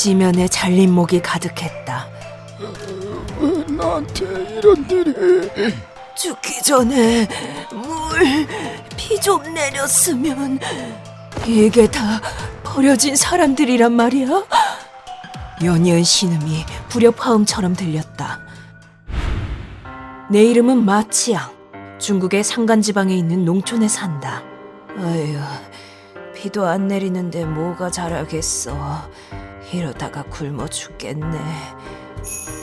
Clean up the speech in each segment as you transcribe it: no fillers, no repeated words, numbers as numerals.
지면에 잘린 목이 가득했다. 왜 나한테 이런 일이? 죽기 전에 비 좀 내렸으면. 이게 다 버려진 사람들이란 말이야? 연이은 신음이 불협화음처럼 들렸다. 내 이름은 마치양. 중국의 산간지방에 있는 농촌에 산다. 아휴, 비도 안 내리는데 뭐가 자라겠어. 이러다가 굶어 죽겠네.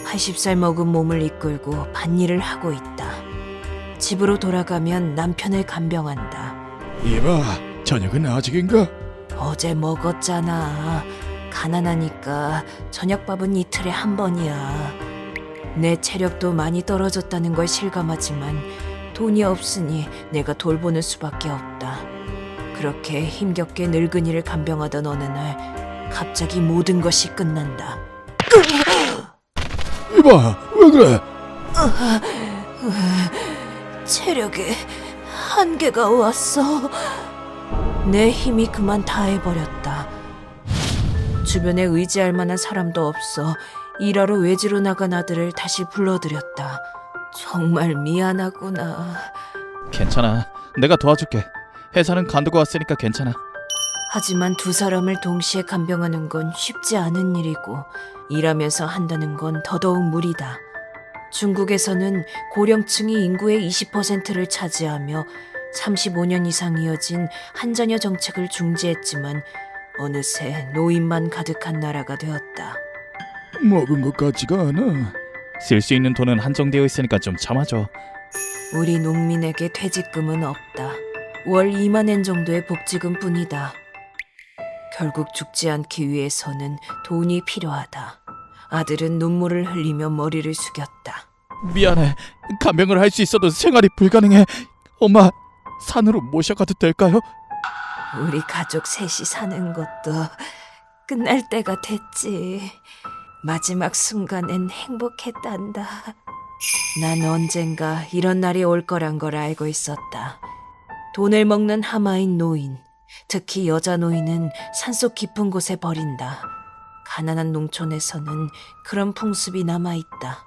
80살 먹은 몸을 이끌고 밭일을 하고 있다. 집으로 돌아가면 남편을 간병한다. 이봐, 저녁은 아직인가? 어제 먹었잖아. 가난하니까 저녁밥은 이틀에 한 번이야. 내 체력도 많이 떨어졌다는 걸 실감하지만 돈이 없으니 내가 돌보는 수밖에 없다. 그렇게 힘겹게 늙은이를 간병하던 어느 날 갑자기 모든 것이 끝난다. 이봐, 왜 그래? 체력에 한계가 왔어. 내 힘이 그만 다해버렸다. 주변에 의지할 만한 사람도 없어 일하러 외지로 나간 아들을 다시 불러들였다. 정말 미안하구나. 괜찮아. 내가 도와줄게. 회사는 간두고 왔으니까 괜찮아. 하지만 두 사람을 동시에 간병하는 건 쉽지 않은 일이고 일하면서 한다는 건 더더욱 무리다. 중국에서는 고령층이 인구의 20%를 차지하며 35년 이상 이어진 한자녀 정책을 중지했지만 어느새 노인만 가득한 나라가 되었다. 먹은 것 같지가 않아. 쓸 수 있는 돈은 한정되어 있으니까 좀 참아줘. 우리 농민에게 퇴직금은 없다. 월 2만 엔 정도의 복지금 뿐이다. 결국 죽지 않기 위해서는 돈이 필요하다. 아들은 눈물을 흘리며 머리를 숙였다. 미안해. 간병을 할 수 있어도 생활이 불가능해. 엄마, 산으로 모셔가도 될까요? 우리 가족 셋이 사는 것도 끝날 때가 됐지. 마지막 순간엔 행복했단다. 난 언젠가 이런 날이 올 거란 걸 알고 있었다. 돈을 먹는 하마인 노인, 특히 여자 노인은 산속 깊은 곳에 버린다. 가난한 농촌에서는 그런 풍습이 남아있다.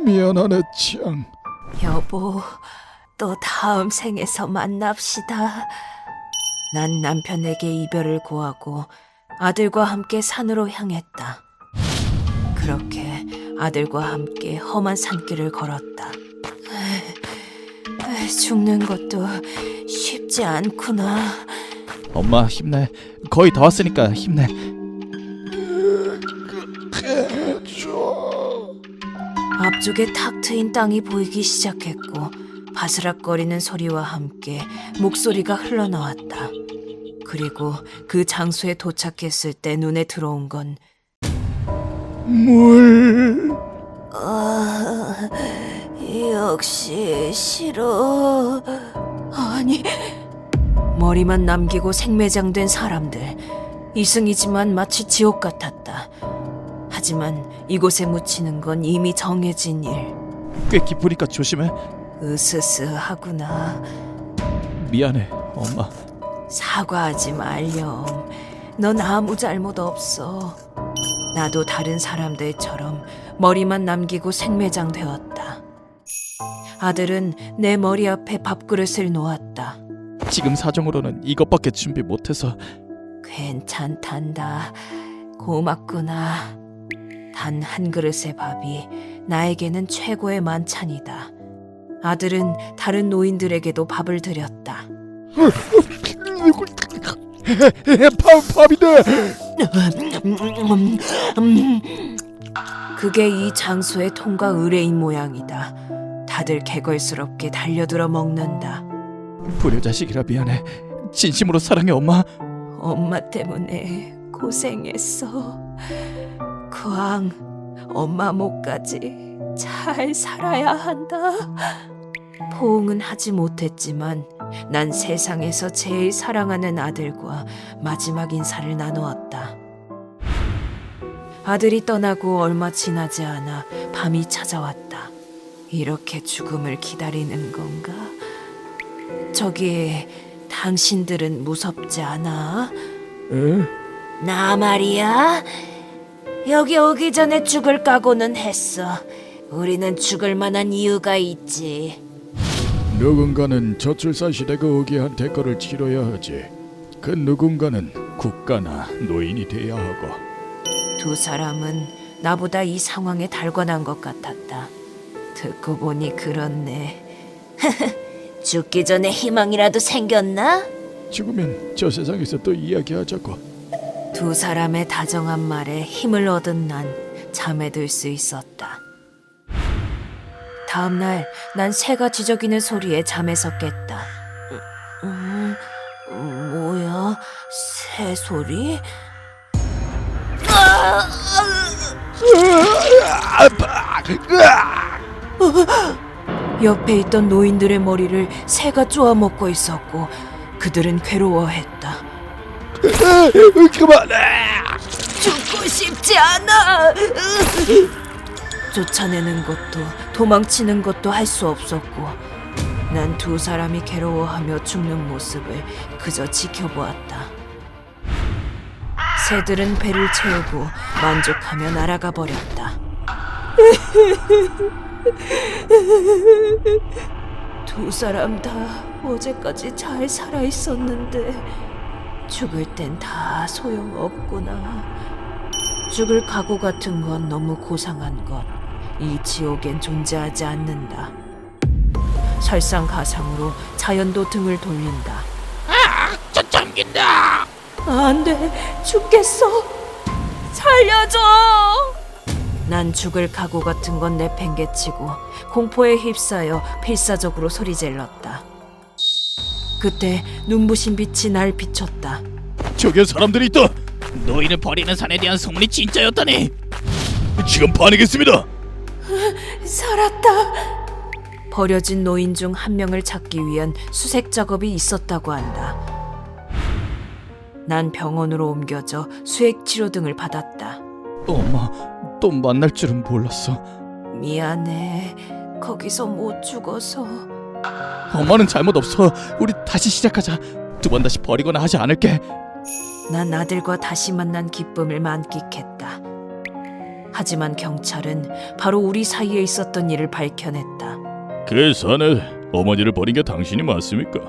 미안하네, 치양. 여보, 또 다음 생에서 만납시다. 난 남편에게 이별을 고하고 아들과 함께 산으로 향했다. 그렇게 아들과 함께 험한 산길을 걸었다. 죽는 것도 쉽지 않구나. 엄마, 힘내. 거의 다 왔으니까 힘내. 앞쪽에 탁 트인 땅이 보이기 시작했고 바스락거리는 소리와 함께 목소리가 흘러나왔다. 그리고 그 장소에 도착했을 때 눈에 들어온 건 물. 역시 싫어. 아니, 머리만 남기고 생매장된 사람들. 이승이지만 마치 지옥 같았다. 하지만 이곳에 묻히는 건 이미 정해진 일. 꽤 깊으니까 조심해. 으스스하구나. 미안해, 엄마. 사과하지 말렴. 넌 아무 잘못 없어. 나도 다른 사람들처럼 머리만 남기고 생매장 되었다. 아들은 내 머리 앞에 밥그릇을 놓았다. 지금 사정으로는 이것밖에 준비 못해서. 괜찮단다. 고맙구나. 단 한 그릇의 밥이 나에게는 최고의 만찬이다. 아들은 다른 노인들에게도 밥을 드렸다. 밥이네. 그게 이 장소의 통과 의뢰인 모양이다. 다들 개걸스럽게 달려들어 먹는다. 불효자식이라 미안해. 진심으로 사랑해, 엄마. 엄마 때문에 고생했어. 그왕 엄마 목까지 잘 살아야 한다. 포옹은 하지 못했지만 난 세상에서 제일 사랑하는 아들과 마지막 인사를 나누었다. 아들이 떠나고 얼마 지나지 않아 밤이 찾아왔다. 이렇게 죽음을 기다리는 건가? 저기, 당신들은 무섭지 않아? 에? 나 말이야, 여기 오기 전에 죽을 각오는 했어. 우리는 죽을 만한 이유가 있지. 누군가는 저출산 시대가 오게 한 대가를 치러야 하지. 그 누군가는 국가나 노인이 돼야 하고. 두 사람은 나보다 이 상황에 달관한 것 같았다. 듣고 보니 그렇네. 죽기 전에 희망이라도 생겼나? 죽으면 저 세상에서 또 이야기하자고. 두 사람의 다정한 말에 힘을 얻은 난 잠에 들 수 있었다. 다음 날 난 새가 지저귀는 소리에 잠에서 깼다. 뭐야? 새 소리? 옆에 있던 노인들의 머리를 새가 쪼아먹고 있었고 그들은 괴로워했다. 그만. 죽고 싶지 않아. 쫓아내는 것도 도망치는 것도 할 수 없었고 난 두 사람이 괴로워하며 죽는 모습을 그저 지켜보았다. 새들은 배를 채우고 만족하며 날아가 버렸다. 두 사람 다 어제까지 잘 살아 있었는데 죽을 땐 다 소용없구나. 죽을 각오 같은 건 너무 고상한 것. 이 지옥엔 존재하지 않는다. 설상가상으로 자연도 등을 돌린다. 저 잠긴다. 안 돼, 죽겠어. 살려줘. 난 죽을 각오 같은 건 내팽개치고 공포에 휩싸여 필사적으로 소리질렀다. 그때 눈부신 빛이 날 비췄다. 저기에 사람들이 있다. 노인을 버리는 산에 대한 소문이 진짜였다니. 지금 반이겠습니다. 살았다. 버려진 노인 중 한 명을 찾기 위한 수색 작업이 있었다고 한다. 난 병원으로 옮겨져 수액 치료 등을 받았다. 엄마, 또 만날 줄은 몰랐어. 미안해. 거기서 못 죽어서. 엄마는 잘못 없어. 우리 다시 시작하자. 두 번 다시 버리거나 하지 않을게. 난 아들과 다시 만난 기쁨을 만끽했다. 하지만 경찰은 바로 우리 사이에 있었던 일을 밝혀냈다. 그 산에 어머니를 버린 게 당신이 맞습니까?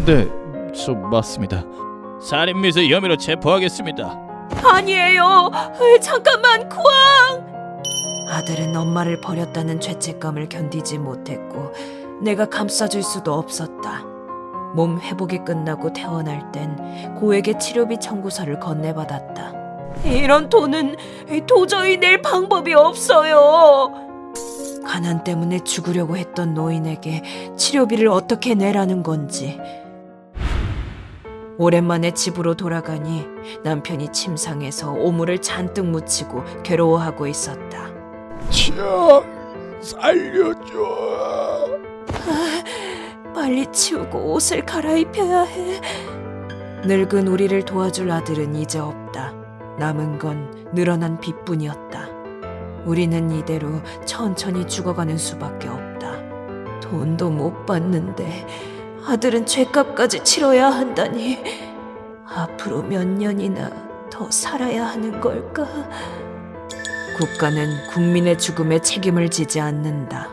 네, 저 맞습니다. 살인 미수 혐의로 체포하겠습니다. 아니에요. 잠깐만, 쿠앙. 아들은 엄마를 버렸다는 죄책감을 견디지 못했고 내가 감싸줄 수도 없었다. 몸 회복이 끝나고 퇴원할 땐 고액의 치료비 청구서를 건네받았다. 이런 돈은 도저히 낼 방법이 없어요. 가난 때문에 죽으려고 했던 노인에게 치료비를 어떻게 내라는 건지. 오랜만에 집으로 돌아가니 남편이 침상에서 오물을 잔뜩 묻히고 괴로워하고 있었다. 참 살려줘. 빨리 치우고 옷을 갈아입혀야 해. 늙은 우리를 도와줄 아들은 이제 없다. 남은 건 늘어난 빚뿐이었다. 우리는 이대로 천천히 죽어가는 수밖에 없다. 돈도 못 받는데 아들은 죄값까지 치러야 한다니. 앞으로 몇 년이나 더 살아야 하는 걸까? 국가는 국민의 죽음에 책임을 지지 않는다.